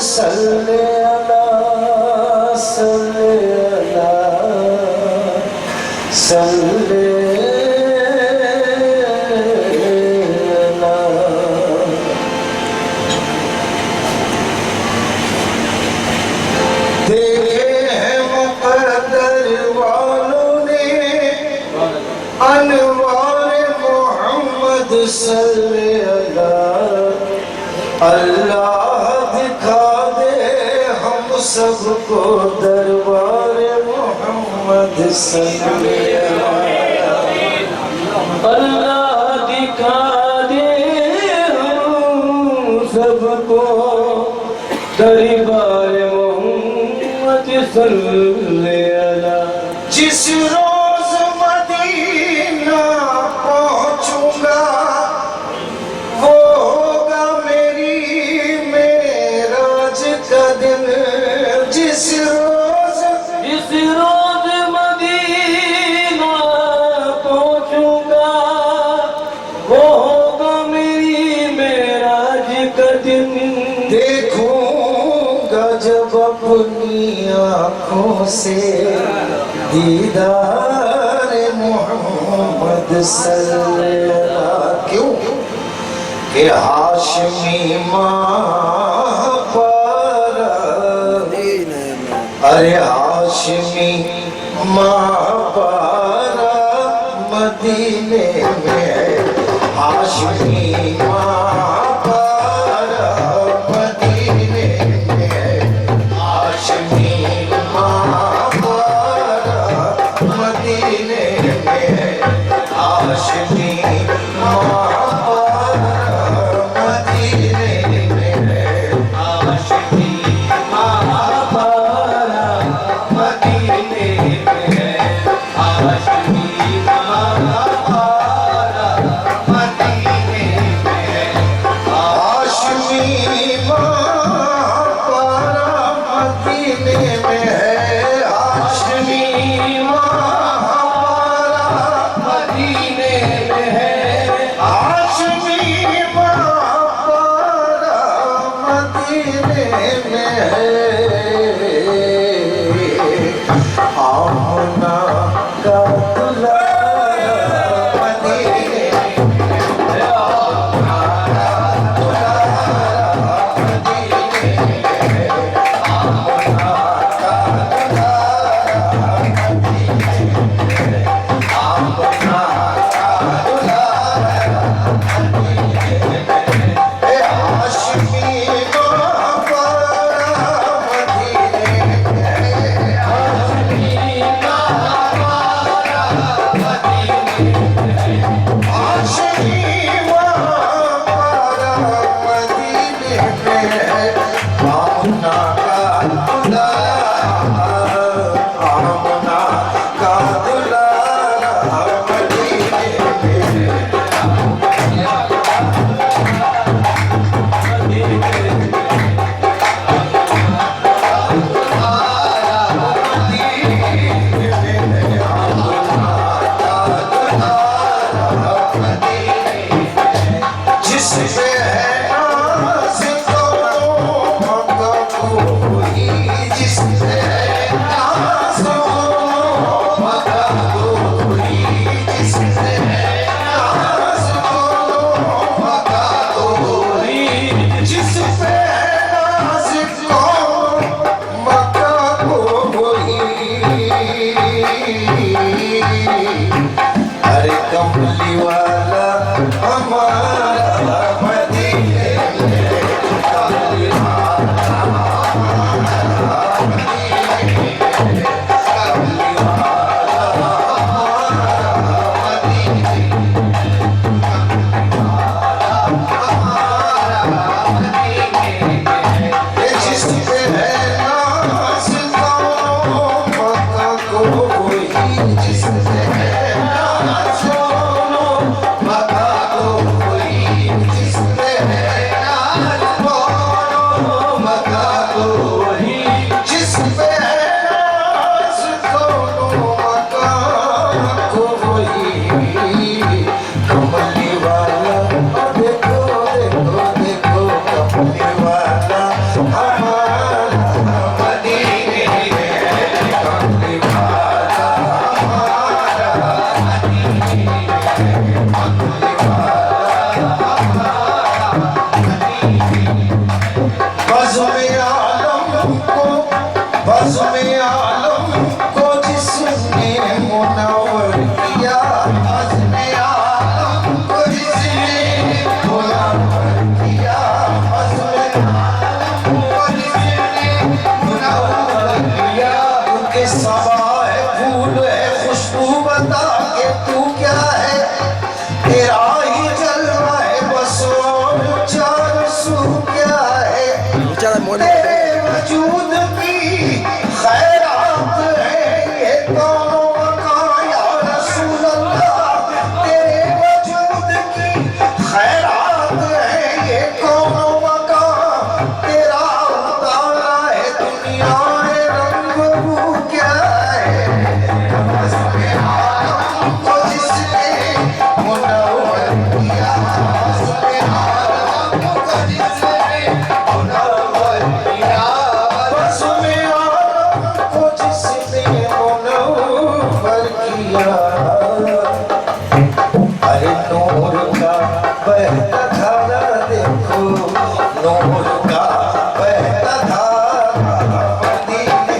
सल्ले अला सल्ले अला सल्ले अला। देखे हैं मुक़द्दर वालों ने अनवार मोहम्मद सल्ले अला। अल्लाह दिखा दे हम सबको दरबार मोहम्मद सल्ले अला। अल्लाह दिखा दे हम सबको दरबार मोहम्मद सल्ले अला। जिस रोज मदीना पहुंचूंगा वो होगा मेरी मेराज का दिन। जिस रोज मदीना पहुंचूंगा वो होगा मेरी मेराज का दिन। देखूंगा जब अपनी आँखों से दीदार मोहम्मद सल्लल्लाहु अलैहि। क्यों कि हाशमी माँ पारा, अरे हाशमी माँ पारा मदीने में है। हाशमी माँ पारा मदीने में है। हाशमी माँ पारा मदीने में है। हाशमी माँ देखो देखो देखो कमली वाला फूल है खुशबू बता के तू क्या है, तेरा ही जलवा है बस और चार सू क्या है, तेरे वजूद की खैरात है ये दोनों का या रसूल अल्लाह, तेरे वजूद की खैरात है ये दोनों का, तेरा उतारा है दुनिया में रंग रू क्या है, तो जिसने मुनव्वर किया अरे नूर का बहता धारा देखो, नूर का बहता धारा मदीने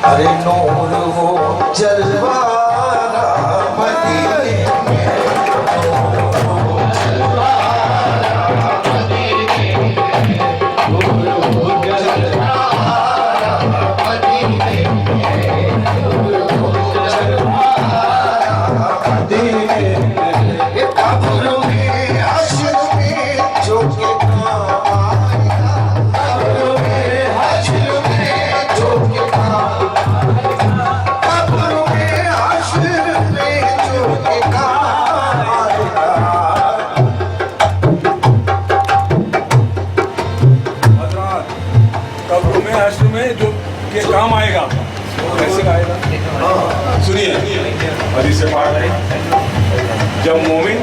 अरे नूर वो जलवाना मदीने काम आएगा, कैसे आएगा? सुनिए, हदीस पाक है, जब मोमिन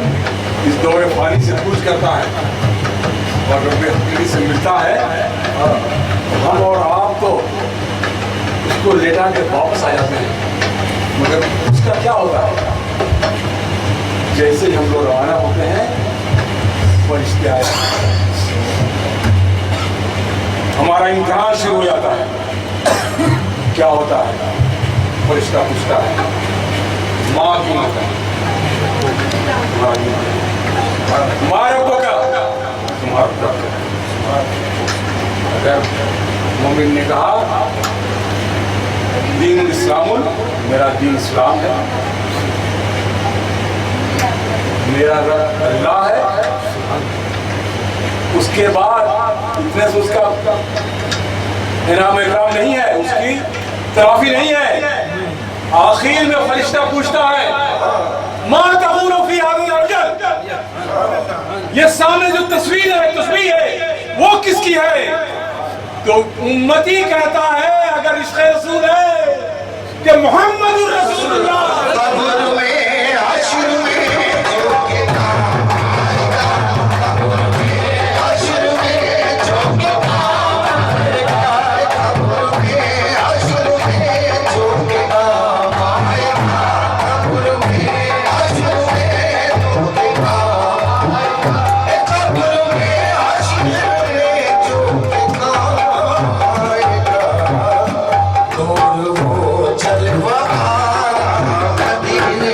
इस दौरे फानी से कूच करता है और रब्बे हकीकी से मिलता है, हम और आप तो उसको लेटा के वापस आ जाते हैं, मगर उसका क्या होता है? जैसे ही हम लोग रवाना होते हैं, फरिश्ते आए, हमारा इम्तिहान शुरू हो जाता है। क्या होता है? फरिश्ता पूछता है, माँ की माता, तुम्हारे को क्या? तुम्हारा अगर मोमिन ने कहा दीन इस्लामुल, मेरा दीन इस्लाम है, मेरा रब अल्लाह है, उसके बाद इतने से उसका इनाम इकराम नहीं है, उसकी तराफी नहीं है। आखिर में फरिश्ता पूछता है, माँ तक़ूलु फी हाज़िल रजुल, ये सामने जो तस्वीर है वो किसकी है? तो उम्मती कहता है, अगर इश्क़ रसूल है कि मोहम्मद रसूलुल्लाह जलवा मदीने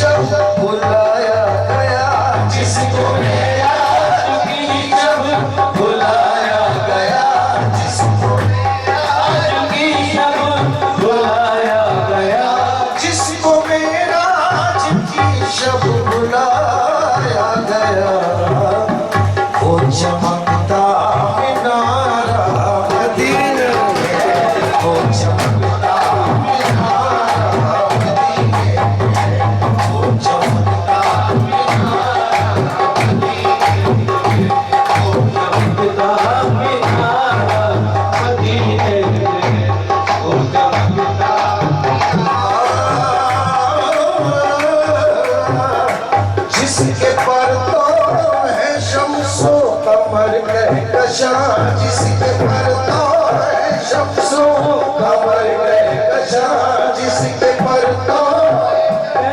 शब्द बुलाया गया, जिसको मेराज की शब्द बुलाया गया, जिसको मेराज की शब्द बुलाया गया, जिसको मेराज की शब्द बुलाया गया, वो चमकता मीनारा मदीने में, वो चमकता मीनारा मदीने में, वो चमकता मीनारा मदीने में, वो चमकता मीनारा मदीने में, वो चमकता जिसके परतों है शम्सो कमर कहकशां, जिसके परतों है शम्सो कमर कहकशां, जिसके परतों है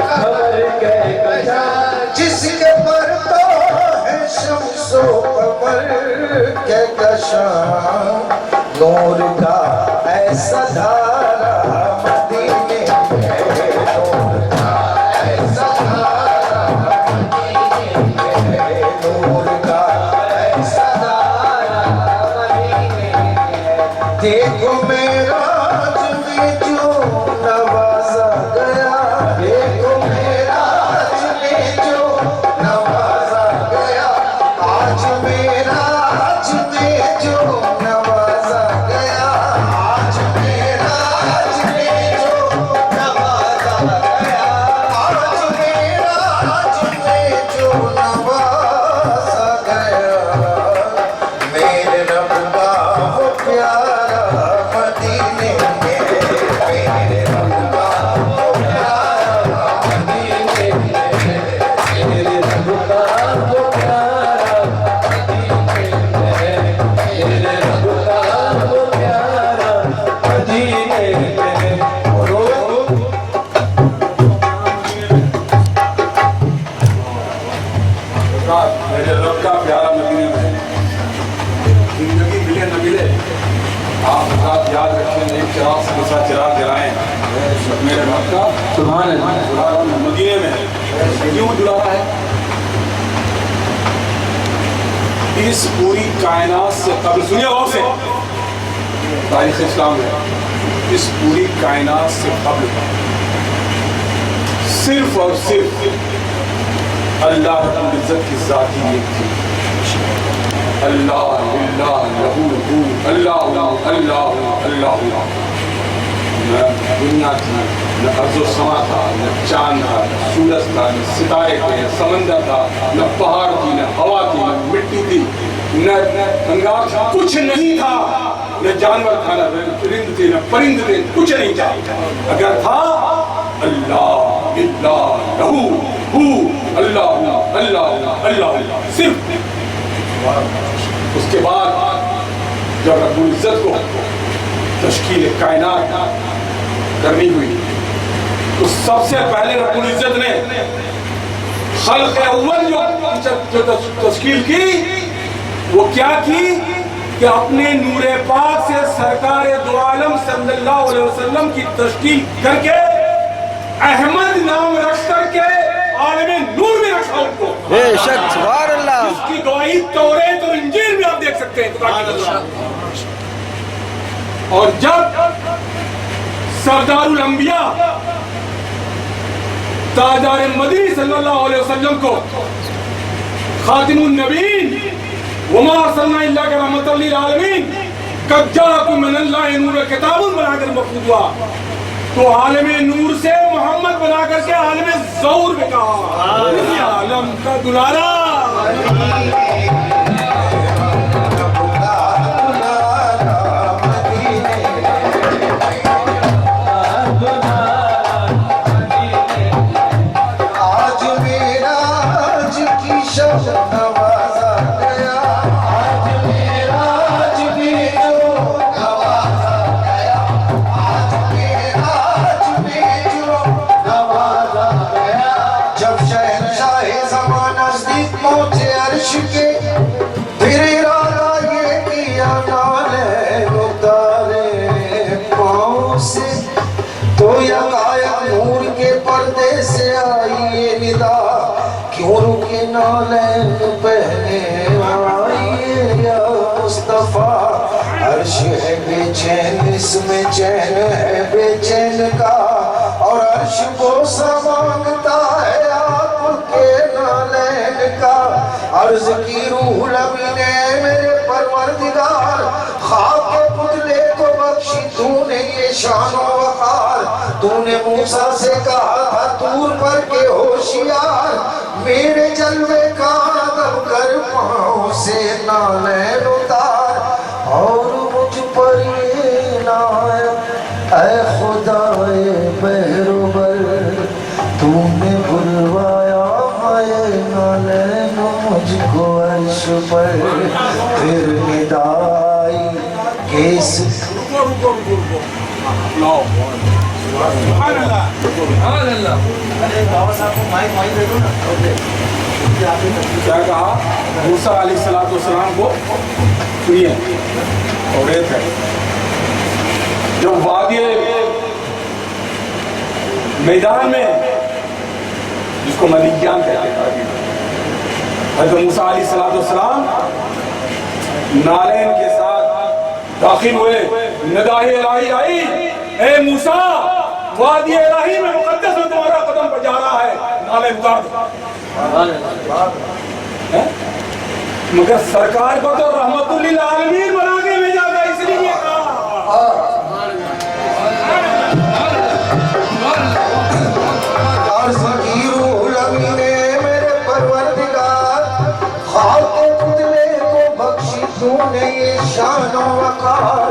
कमर कहकशां, जिसके परतों है शम्सो कमर कहकशां, नूर का ऐसा धारा मदीने में, नूर का ऐसा धारा मदीने में, नूर का ऐसा धारा मदीने में। देखो मेराज में जो नवाजा गया, देखो मेराज में जो नवाजा गया, आज मेराज में जो नवाजा गया, आज मेराज में जो नवाजा गया, आज मेराज में जो नवाजा गया, मेरे रब का वो प्यारा मदीने में, मेरे रब का वो प्यारा मदीने में, मेरे रब का वो प्यारा मदीने में, मेरे रब का वो प्यारा मदीने में। बोलो मेरे रब का प्यारा मदीने में। जिंदगी मिले न मिले, आप हजरात याद रखें, एक चिराग से दूसरा चिराग जलाएं। मेरे रब का सुभान अल्लाह मदीने में है। क्यों जुड़ा है? इस पूरी कायनात से कबल, सुनिए गौर से, तारीख इस्लाम में इस पूरी कायनात से कबल सिर्फ और सिर्फ अल्लाह रब्बुल इज्जत की जात ही एक थी। अल्लाह लिल्लाह लहू हू, अल्लाह अल्लाह अल्लाह। न दुनिया थी, न अर्ज़ो समा था, न चांद था, न सूरज था, न सितारे थे, न समंदर था, न पहाड़ थी, न हवा थी, न मिट्टी थी, न अंगार था, कुछ नहीं था। न जानवर था, न चुरिंद थे, न परिंद थे, कुछ नहीं था। अगर था अल्लाह लिल्लाह लहू हू, अल्लाह अल्लाह अल्लाह, सिर्फ। उसके बाद जब रब्बुल इज्जत को तश्कील कायनात करनी हुई, तो सबसे पहले रब्बुल इज्जत ने खल्क़ अव्वल जो तश्कील की, वो क्या की कि अपने नूरे पाक से सरकार दो आलम सल्लल्लाहु अलैहि वसल्लम की तश्कील करके अहमद नाम रख करके आलमे नूर में रखा उनको। बेशक सुभान अल्लाह। उसकी गवाही तौरेत और इंजील में आप देख सकते हैं। और जब सरदारुल अंबिया ताजदार मदनी सल्लल्लाहु अलैहि वसल्लम को खातिमुन नबीन वमा अरसलना इल्ला रहमतल लिल आलमीन कद जाअकुम मिनल्लाहि नूरुन किताबुन बनाकर मखूद हुआ, तो आलमे नूर से मोहम्मद बना करके आलमे ज़ौर में कहा, आलम का दुलारा। आज मेराज की शब नवाजा गया, आज मेराज की जो नवाजा गया, आज मेराज में जो नवाजा गया, जब शहंशाह ज़मां नज़दीक पहुंचे अर्श के, फिर इरादा ये किया नाले उतारे पाँव से, तो यकायक नूर के पर्दे पर्दे से आई ये निदा, क्यों रुके नालैन पहने आइए या मुस्तफा। अर्श है बेचैन, इसमें चैन है बेचैन का, और अर्श बोसा मांगता है आपके नालैन का। अर्ज की रूह लबी ने मेरे परवरदिगार, खाक के पुतले को बख्शी तूने ये शानो वकार। तूने मूसा से कहा था तूर पर के होशियार, मेरे जलवे का अदब कर पाँव से नालैन उतार। और मुझ पर ये नायत ऐ खुदाए बहरोबर, तूने बुलवाया है नालैन मुझको अर्श पर। फिर निदाई केस क्या कहा मूसा अलैहिस्सलाम को? सुनिए, औरत है जब वादी मैदान में, जिसको मलिकियान कहते हैं, हज़रत मूसा अलैहिस्सलाम नालैन के साथ दाखिल हुए। निदाए इलाही आई, ए मूसा वादी इलाही में मुकद्दस में तुम्हारा कदम पर जा रहा है, नालैन उतार दो। मगर सरकार को तो रहमतुल लिल आलमीन बना के भेजा था, इसलिए कहा। मेरे परवरदिगार, खाक के पुतले को बख्शी तूने ये शानो वकार।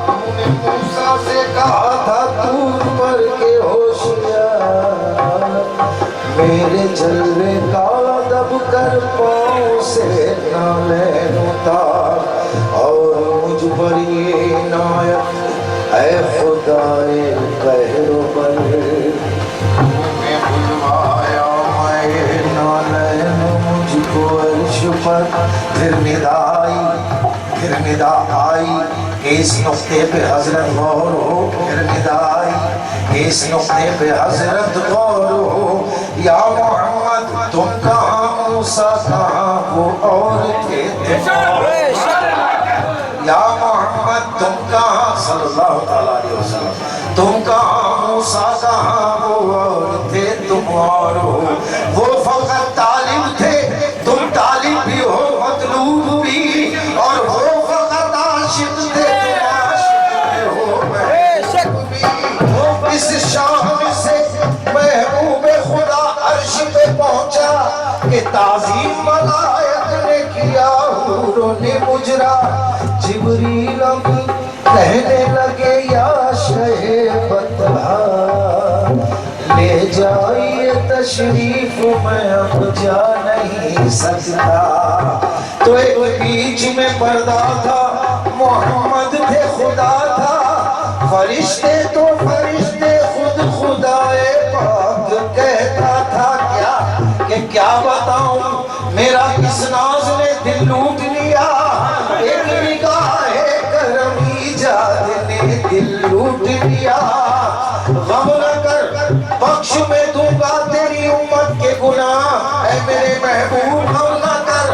तूने मूसा से कहा था तूर पर के होशियार, मेरे जलवे का दब कर पाँव से नालैन उतार। और मुझ पर ये नायत ऐ खुदाए कहरोबर, तूने बुलवाया मैं नालैन मुझको अर्श पर। फिर निदा आई कि इस नुक्ते पे हजरत गौर हो। फिर निदा आई कि इस नुक्ते पे हजरत गौर हो। या मोहम्मद तुम कहाँ, मूसा कहाँ, वो और थे या मोहम्मद तुम कहाँ, सल्लल्लाहु अलैहि वसल्लम तुम कहाँ, मूसा कहाँ, वो और थे तुम और हो। वो फकत तालिब थे, तुम तालिब भी हो, मतलूब भी, और वो फकत आशिक थे, तुम आशिक हो, महबूब भी। इस शाम से महबूब खुदा अर्श पे पहुंचा कि ताज़ीम मलाइक ने किया, हूरों ने मुजरा। जिब्रील कहने लगे या शहे बतहा, ले जाइए तशरीफ मैं अब जा नहीं सकता। तो एक बीच में पर्दा था, मोहम्मद थे खुदा था। फरिश्ते तो फरिश्ते खुद खुदाए पाक कहता था क्या कि क्या बताऊं, मेरा किस नाज ने दिल लूट लिया। एक निगाहे करम इजाद ने दिल लूट लिया। गम न कर, बख्श में दूंगा तेरी उम्मत के गुनाह। ऐ मेरे महबूब गम न कर,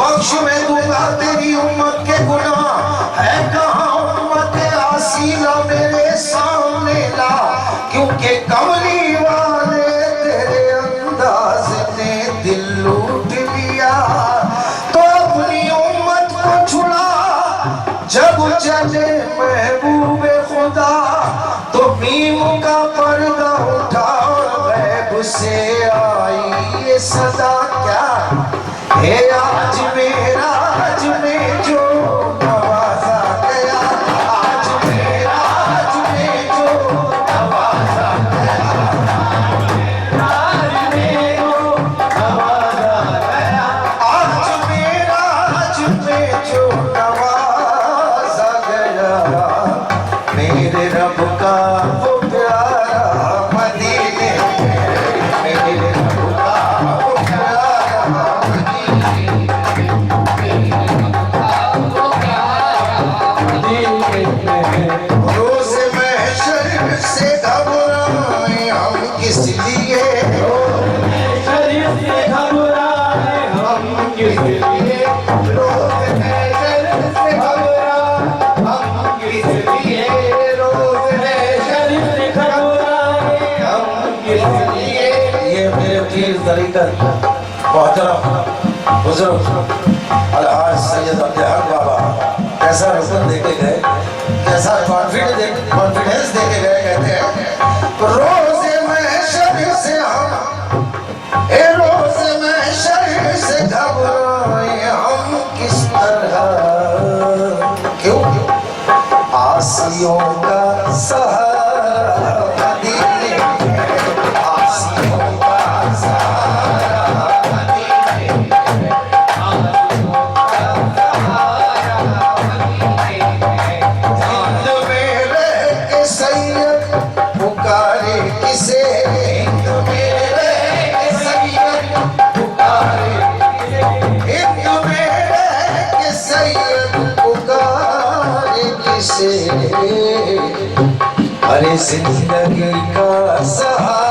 बख्श में दूंगा तेरी उम्मत के गुनाह। है कहाँ उम्मत आसीला मेरे सामने ला, क्योंकि कमली वाले तेरे अंदाज ने दिल लूट लिया। तो अपनी उम्मत को छुड़ा जब चले महबूब खुदा, तो मीम का पर्दा उठा और गैब से आई ये सदा क्या है। आज मेराज में जो नवाजा गया, आज मेराज में जो नवाजा गया, आज में जो नवाजा गया, आज मेराज में जो नवाजा गया। मेरे रब का वो प्यारा मदीने, मेरे रब का वो प्यारा मदीने। रोज़ महशर से घबराए हम किस लिए, पीर तरीकत मोहतरम बुजुर्ग अलहाज सैयद अब्दुल हक बाबा कैसा रसन देके गए, कैसा कॉन्फिडेंस देके गए। कहते हैं रोज़े महशर से हम रोज़े महशर से घबराए हम किस तरह, क्यों आसियों का सहारा मदीने, आसियों का सहारा मदीने, आसियों का सहारा मदीने। हिंद में रह के सैयद पुकारे किसे, हिंद में रह के सैयद पुकारे किसे, हिंद में रह के सैयद पुकारे किसे। अरे जिंदगी का सहारा